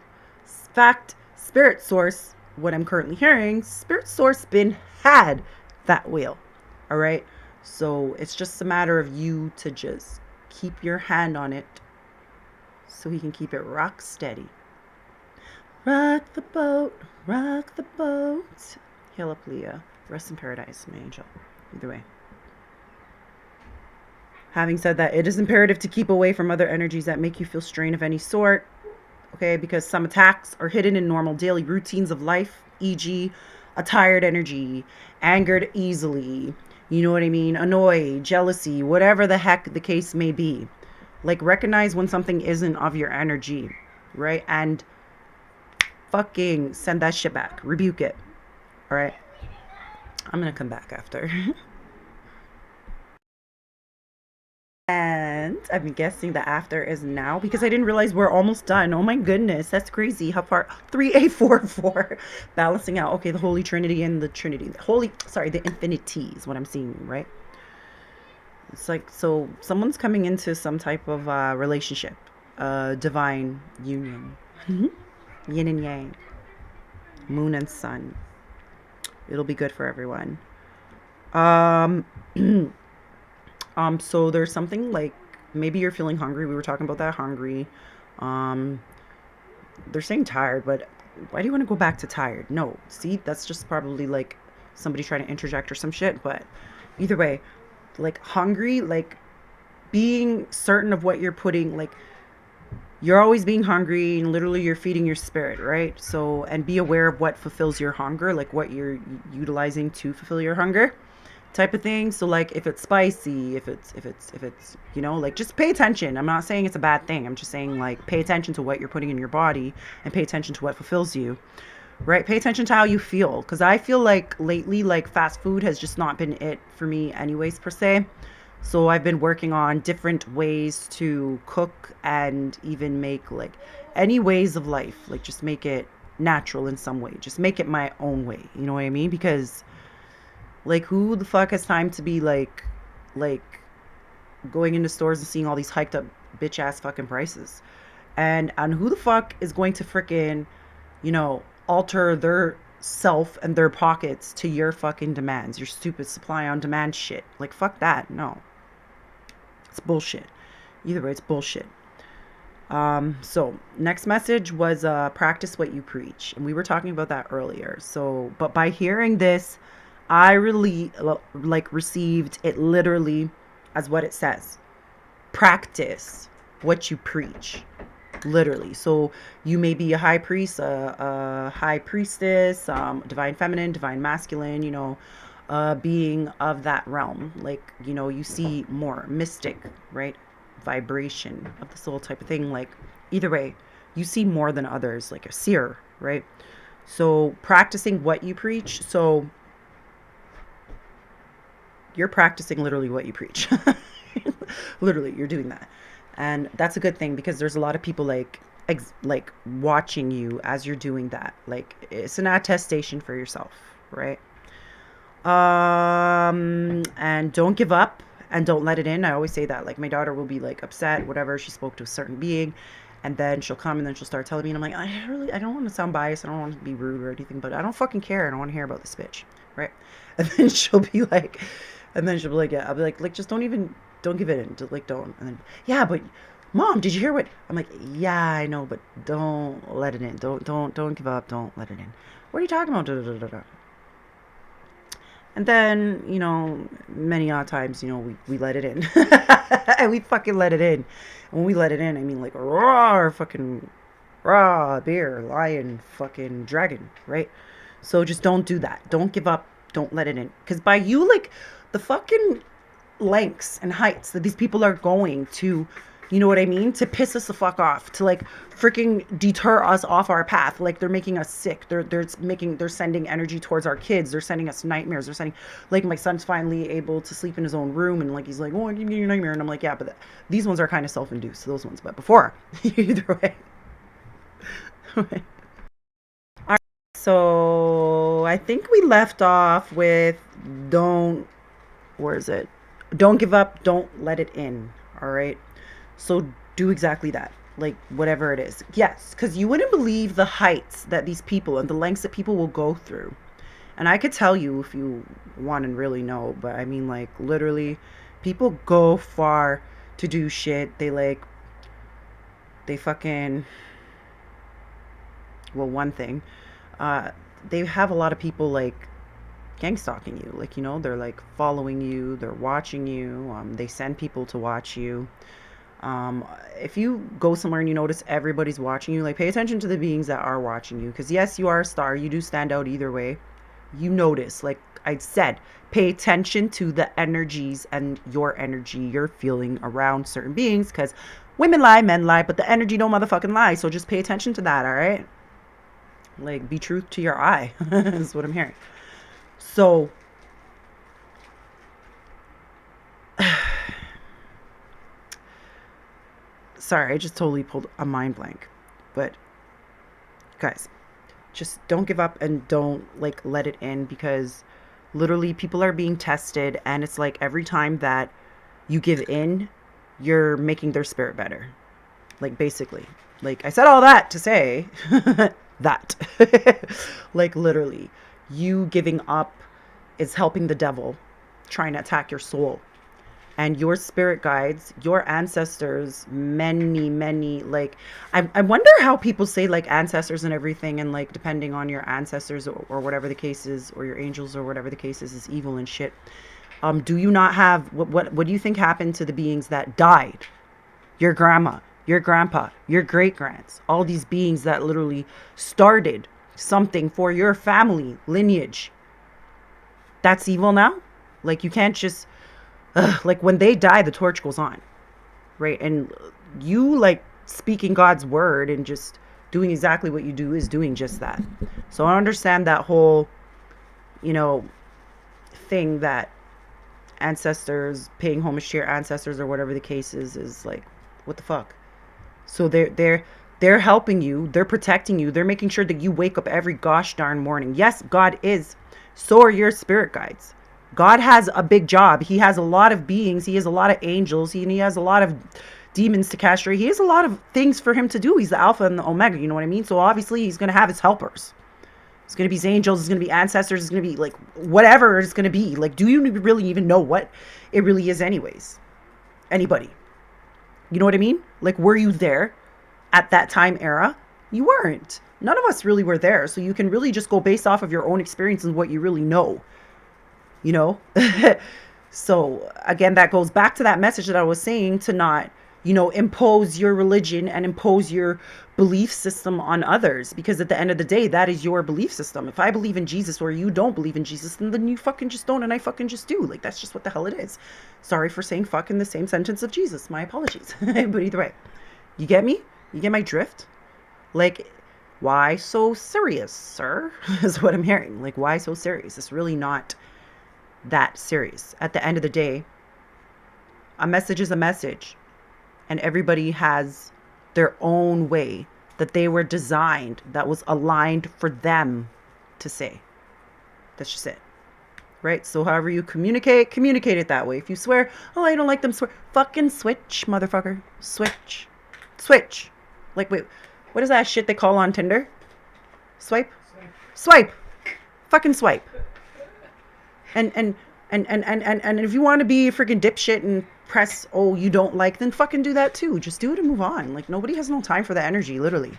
Fact, Spirit Source, what I'm currently hearing, Spirit Source been had that wheel. All right. So it's just a matter of you to just keep your hand on it so he can keep it rock steady. Rock the boat, rock the boat. Hail up, Leah. Rest in paradise, my angel. Either way. Having said that, it is imperative to keep away from other energies that make you feel strain of any sort. Okay, because some attacks are hidden in normal daily routines of life, e.g., a tired energy, angered easily, you know what I mean, annoyed, jealousy, whatever the heck the case may be. Like, recognize when something isn't of your energy, right? And fucking send that shit back. Rebuke it. All right? I'm going to come back after. And I've been guessing the after is now, because I didn't realize we're almost done. Oh my goodness, that's crazy. How far? 3A44. Balancing out. Okay, the Holy Trinity and the Trinity. The infinity is what I'm seeing, right? It's like, so someone's coming into some type of relationship, divine union. Yin and yang. Moon and sun. It'll be good for everyone. So there's something like, maybe you're feeling hungry. We were talking about that, hungry. They're saying tired, but why do you want to go back to tired? No, see, that's just probably like somebody trying to interject or some shit. But either way, like hungry, like being certain of what you're putting, like you're always being hungry and literally you're feeding your spirit, right? So, and be aware of what fulfills your hunger, like what you're utilizing to fulfill your hunger. Type of thing. So like if it's spicy, if it's like, just pay attention. I'm not saying it's a bad thing. I'm just saying, like, pay attention to what you're putting in your body and pay attention to what fulfills you, right? Pay attention to how you feel, because I feel like lately, like, fast food has just not been it for me anyways, per se. So I've been working on different ways to cook and even make like any ways of life, like just make it natural in some way. Just make it my own way. You know what I mean? Because like who the fuck has time to be like going into stores and seeing all these hiked up bitch ass fucking prices? And who the fuck is going to frickin', alter their self and their pockets to your fucking demands, your stupid supply on demand shit? Like fuck that. No. It's bullshit. Either way, it's bullshit. So next message was practice what you preach, and we were talking about that earlier. So, but by hearing this, I really like received it literally as what it says. Practice what you preach, literally. So you may be a high priest, a high priestess, divine feminine, divine masculine, being of that realm. Like, you see more mystic, right? Vibration of the soul type of thing. Like, either way, you see more than others, like a seer, right? So practicing what you preach. So you're practicing literally what you preach. Literally, you're doing that. And that's a good thing because there's a lot of people like watching you as you're doing that. Like it's an attestation for yourself, right? And don't give up and don't let it in. I always say that. Like my daughter will be like upset, whatever. She spoke to a certain being, and then she'll come and then she'll start telling me, and I'm like, I don't want to sound biased. I don't want to be rude or anything, but I don't fucking care. I don't want to hear about this bitch, right? And then she'll be like, yeah. I'll be like, just don't give it in. Just, like, don't. And then, yeah, but mom, did you hear what? I'm like, yeah, I know, but don't let it in. Don't give up. Don't let it in. What are you talking about? Da, da, da, da. And then, many odd times, we let it in. And we fucking let it in. And when we let it in, I mean like raw fucking raw bear, lion, fucking dragon, right? So just don't do that. Don't give up. Don't let it in. Because by you, like, the fucking lengths and heights that these people are going to, you know what I mean? To piss us the fuck off, to like freaking deter us off our path. Like they're making us sick. They're sending energy towards our kids. They're sending us nightmares. They're sending, like, my son's finally able to sleep in his own room, and like he's like, oh, I can get your nightmare, and I'm like, yeah, but these ones are kind of self-induced. Those ones, but before, either way. All right. So I think we left off with don't. Where is it? Don't give up. Don't let it in. All right. So do exactly that. Like whatever it is. Yes, because you wouldn't believe the heights that these people and the lengths that people will go through. And I could tell you if you want to really know, but I mean, like, literally, people go far to do shit. They fucking, well, one thing, uh, they have a lot of people like gang stalking you. Like, they're like following you, they're watching you, they send people to watch you. um, if you go somewhere and you notice everybody's watching you, like, pay attention to the beings that are watching you. Because yes, you are a star. You do stand out either way. You notice, like I said, pay attention to the energies and your energy you're feeling around certain beings. Because women lie, men lie, but the energy don't motherfucking lie. So just pay attention to that, all right? Like, be truth to your eye, is what I'm hearing. So, sorry, I just totally pulled a mind blank. But, guys, just don't give up and don't like let it in, because literally people are being tested, and it's like every time that you give in, you're making their spirit better. Like, basically, like I said all that to say that like literally you giving up is helping the devil trying to attack your soul. And your spirit guides, your ancestors, many, like, I wonder how people say like ancestors and everything, and like depending on your ancestors, or whatever the case is, or your angels, or whatever the case is evil and shit. Do you not have, what do you think happened to the beings that died? Your grandma, your grandpa, your great grands, all these beings that literally started something for your family lineage. That's evil now? Like, you can't just, like, when they die, the torch goes on, right? And you, like, speaking God's word and just doing exactly what you do is doing just that. So I understand that whole, you know, thing that ancestors, paying homage to your ancestors or whatever the case is like, what the fuck? So they're helping you, they're protecting you, they're making sure that you wake up every gosh darn morning. Yes, God is. So are your spirit guides. God has a big job. He has a lot of beings. He has a lot of angels. He has a lot of demons to castrate. He has a lot of things for him to do. He's the Alpha and the Omega. You know what I mean? So obviously he's going to have his helpers. It's going to be his angels. It's going to be ancestors. It's going to be like whatever it's going to be. Like, do you really even know what it really is anyways? Anybody? You know what I mean? Like, were you there at that time era? You weren't. None of us really were there. So you can really just go based off of your own experience and what you really know. You know? So again, that goes back to that message that I was saying, to not, impose your religion and impose your belief system on others, because at the end of the day, that is your belief system. If I believe in Jesus or you don't believe in Jesus, then you fucking just don't and I fucking just do. Like, that's just what the hell it is. Sorry for saying fuck in the same sentence of Jesus. My apologies. But either way, you get me? You get my drift? Like, why so serious, sir? Is what I'm hearing. Like, why so serious? It's really not that serious. At the end of the day, a message is a message, and everybody has their own way that they were designed, that was aligned for them to say. That's just it. Right? So however you communicate it that way. If you swear, oh, I don't like them, swear. Fucking switch, motherfucker. Switch. Switch. Like, wait, what is that shit they call on Tinder? Swipe? Swipe. Fucking swipe. And if you want to be a freaking dipshit and press, oh, you don't like, then fucking do that too. Just do it and move on. Like, nobody has no time for that energy, literally.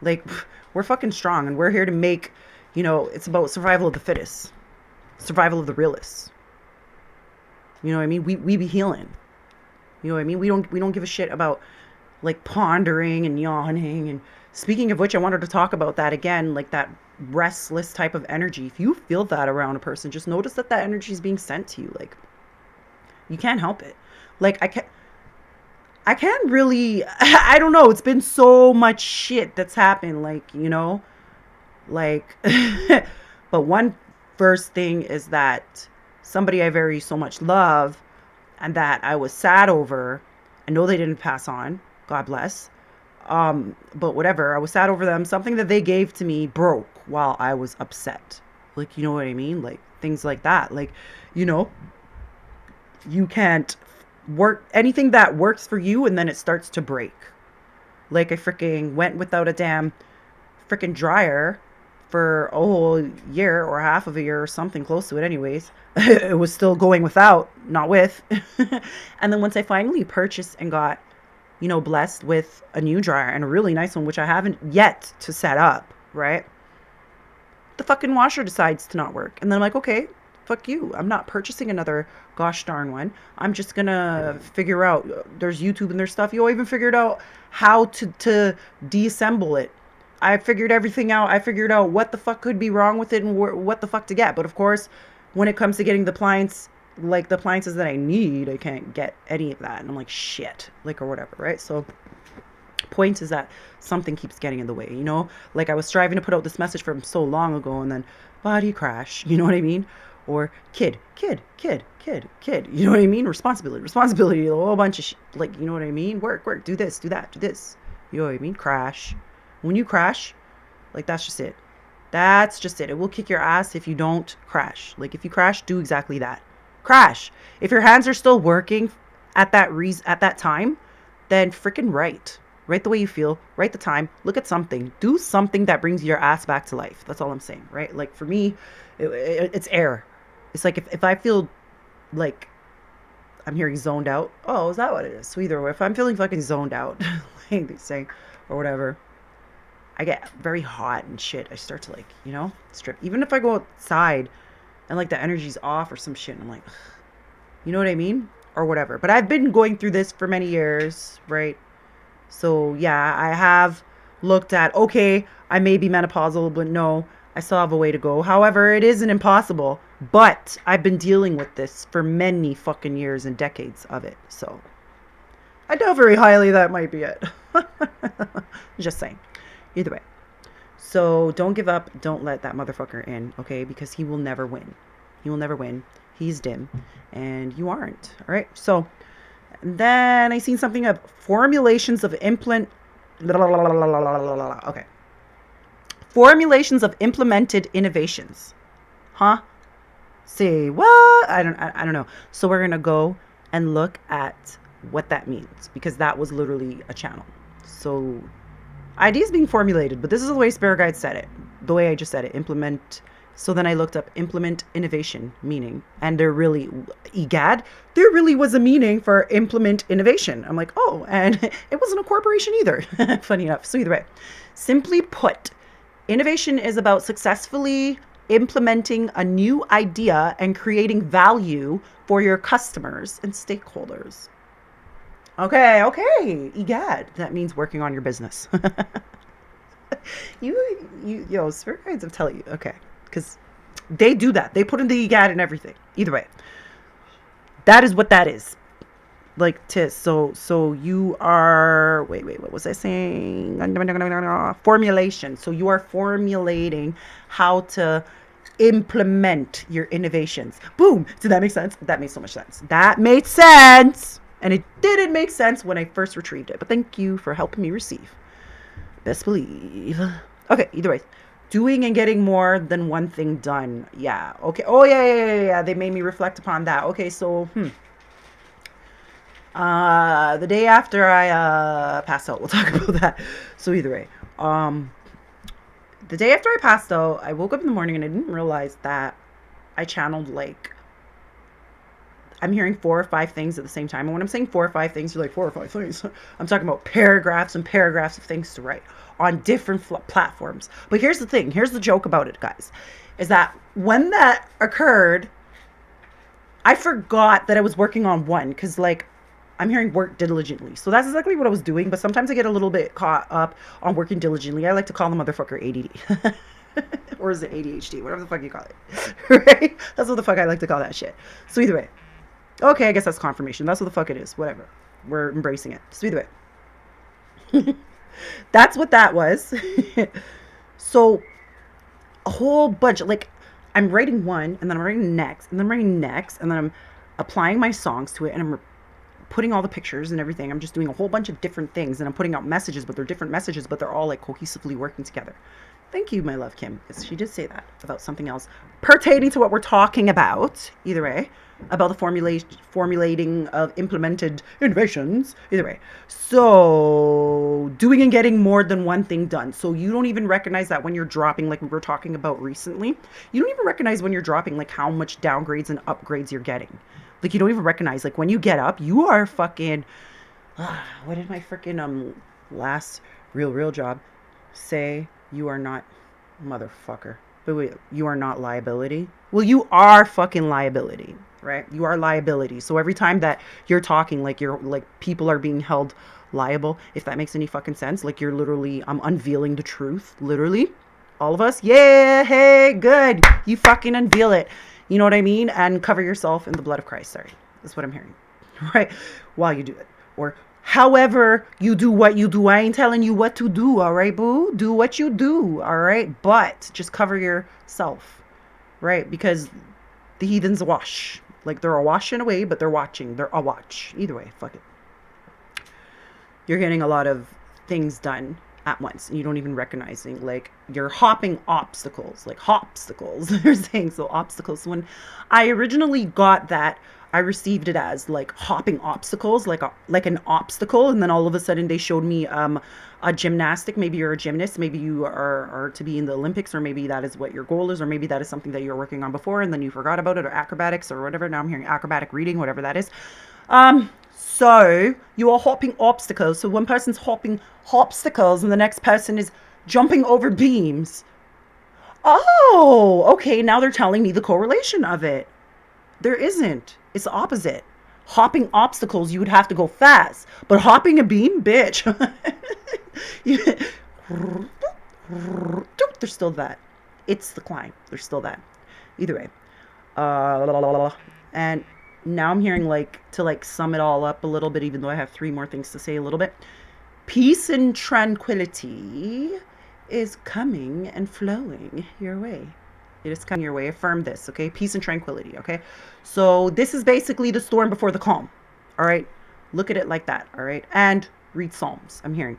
Like, we're fucking strong, and we're here to make, it's about survival of the fittest. Survival of the realest. You know what I mean? We be healing. You know what I mean? We don't give a shit about, like, pondering and yawning. And speaking of which, I wanted to talk about that again, like that restless type of energy. If you feel that around a person, just notice that energy is being sent to you. Like, you can't help it. Like, I can't really, I don't know. It's been so much shit that's happened. Like, like, but one first thing is that somebody I very so much love and that I was sad over, I know they didn't pass on, God bless. But whatever, I was sad over them. Something that they gave to me broke while I was upset. Like, you know what I mean? Like, things like that. Like, you can't work anything that works for you and then it starts to break. Like, I freaking went without a damn freaking dryer for a whole year or half of a year or something close to it anyways. It was still going without, not with. And then once I finally purchased and got, blessed with a new dryer and a really nice one, which I haven't yet to set up, right? The fucking washer decides to not work. And then I'm like, okay, fuck you. I'm not purchasing another gosh darn one. I'm just gonna figure out, there's YouTube and there's stuff. You even figured out how to deassemble it. I figured everything out. I figured out what the fuck could be wrong with it and what the fuck to get. But of course, when it comes to getting the appliances that I need, I can't get any of that. And I'm like, shit, like, or whatever, right? So point is that something keeps getting in the way, like I was striving to put out this message from so long ago and then body crash, you know what I mean? Or kid, you know what I mean? Responsibility, a whole bunch of like, you know what I mean? Work, do this, do that, do this, you know what I mean? Crash. When you crash, like, that's just it. It will kick your ass if you don't crash. Like, if you crash, do exactly that. Crash. If your hands are still working at that time, then freaking write the way you feel, write the time, look at something, do something that brings your ass back to life. That's all I'm saying, right? Like, for me, it's air. It's like, if I feel like I'm hearing zoned out, oh, is that what it is? So either way, if I'm feeling fucking zoned out, like they say, or whatever, I get very hot and shit. I start to, like, strip. Even if I go outside and, like, the energy's off or some shit, I'm like, ugh, you know what I mean? Or whatever. But I've been going through this for many years, right? So yeah, I have looked at, okay, I may be menopausal, but no, I still have a way to go. However, it isn't impossible, but I've been dealing with this for many fucking years and decades of it. So I doubt very highly that might be it. Just saying. Either way. So don't give up. Don't let that motherfucker in, okay? Because he will never win. He will never win. He's dim and you aren't. All right. So then I seen something of formulations of okay. Formulations of implemented innovations. Huh? Say what? I don't know. So we're gonna go and look at what that means because that was literally a channel. So ideas being formulated, but this is the way Spirit Guide said it. The way I just said it. Implement. So then I looked up implement innovation meaning, and there really, egad, there really was a meaning for implement innovation. I'm like, oh, and it wasn't a corporation either. Funny enough. So either way, simply put, innovation is about successfully implementing a new idea and creating value for your customers and stakeholders. Okay, okay, egad. That means working on your business. Yo, spirit guides will tell you. Okay, because they do that. They put in the egad and everything. Either way, that is what that is. Like tis. So you are. Wait. What was I saying? Formulation. So you are formulating how to implement your innovations. Boom. Did that make sense? That made so much sense. That made sense. And it didn't make sense when I first retrieved it. But thank you for helping me receive. Best believe. Okay, either way. Doing and getting more than one thing done. Yeah. Okay. Oh, yeah. They made me reflect upon that. Okay, so, the day after I passed out, we'll talk about that. So either way, the day after I passed out, I woke up in the morning and I didn't realize that I channeled like I'm hearing 4 or 5 things at the same time. And when I'm saying 4 or 5 things, you're like 4 or 5 things. I'm talking about paragraphs and paragraphs of things to write on different platforms. But here's the thing. Here's the joke about it, guys, is that when that occurred, I forgot that I was working on one because like I'm hearing work diligently. So that's exactly what I was doing. But sometimes I get a little bit caught up on working diligently. I like to call the motherfucker ADD. Or is it ADHD? Whatever the fuck you call it. Right? That's what the fuck I like to call that shit. So either way. Okay, I guess that's confirmation. That's what the fuck it is. Whatever. We're embracing it. So either way. That's what that was. So a whole bunch. Like I'm writing one, and then I'm writing next, and then I'm writing next, and then I'm applying my songs to it, and I'm putting all the pictures and everything. I'm just doing a whole bunch of different things, and I'm putting out messages, but they're different messages, but they're all like cohesively working together. Thank you, my love, Kim, because she did say that about something else pertaining to what we're talking about. Either way, about the formulating of implemented innovations. Either way, so doing and getting more than one thing done. So you don't even recognize that when you're dropping, like we were talking about recently. You don't even recognize when you're dropping, like how much downgrades and upgrades you're getting. Like you don't even recognize, like when you get up, you are fucking. What did my freaking last real job say? You are not, motherfucker. But wait, you are not liability? Well, you are fucking liability, right? You are liability. So every time that you're talking, like you're like people are being held liable, if that makes any fucking sense, like you're literally unveiling the truth, literally. All of us, yeah, hey, good. You fucking unveil it. You know what I mean? And cover yourself in the blood of Christ. Sorry, that's what I'm hearing, right? While you do it, or however you do what you do. I ain't telling you what to do, all right, boo? Do what you do, all right? But just cover yourself, right? Because the heathen's awash. Like they're awash in a way, but they're watching. They're awash. Either way, fuck it. You're getting a lot of things done at once and you don't even recognizing, like you're hopping obstacles, like hopsicles. They're saying so obstacles. So when I originally got that, I received it as like hopping obstacles, like an obstacle, and then all of a sudden they showed me a gymnastic. Maybe you're a gymnast, maybe you are to be in the Olympics, or maybe that is what your goal is, or maybe that is something that you're working on before and then you forgot about it, or acrobatics or whatever. Now I'm hearing acrobatic reading, whatever that is. So you are hopping obstacles. So one person's hopping obstacles and the next person is jumping over beams. Oh, okay. Now they're telling me the correlation of it. There isn't. It's the opposite. Hopping obstacles, you would have to go fast. But hopping a beam, bitch. There's still that. It's the climb. There's still that. Either way. And now I'm hearing like to like sum it all up a little bit, even though I have 3 more things to say a little bit. Peace and tranquility is coming and flowing your way. It is coming your way. Affirm this, okay? Peace and tranquility, okay? So this is basically the storm before the calm, all right? Look at it like that, all right? And read Psalms. I'm hearing.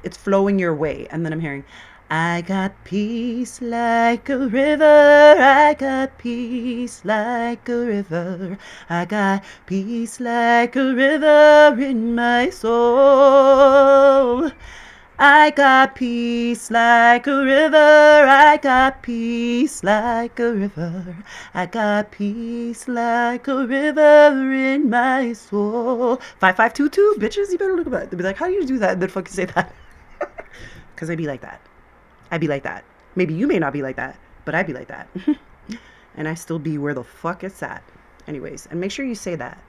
It's flowing your way, and then I'm hearing, I got peace like a river. I got peace like a river. I got peace like a river in my soul. I got peace like a river. I got peace like a river. I got peace like a river in my soul. 5522, bitches, you better look at that. They'll be like, how do you do that? And then fucking say that. Because I be like that. I be like that. Maybe you may not be like that, but I be like that. And I still be where the fuck it's at. Anyways, and make sure you say that.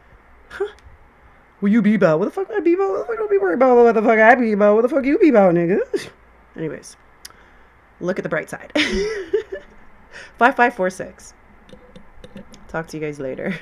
Well, you be about? What the fuck I be about? What the fuck don't be worried about what the fuck I be about? What the fuck you be about, nigga? Anyways, look at the bright side. 5546. Talk to you guys later.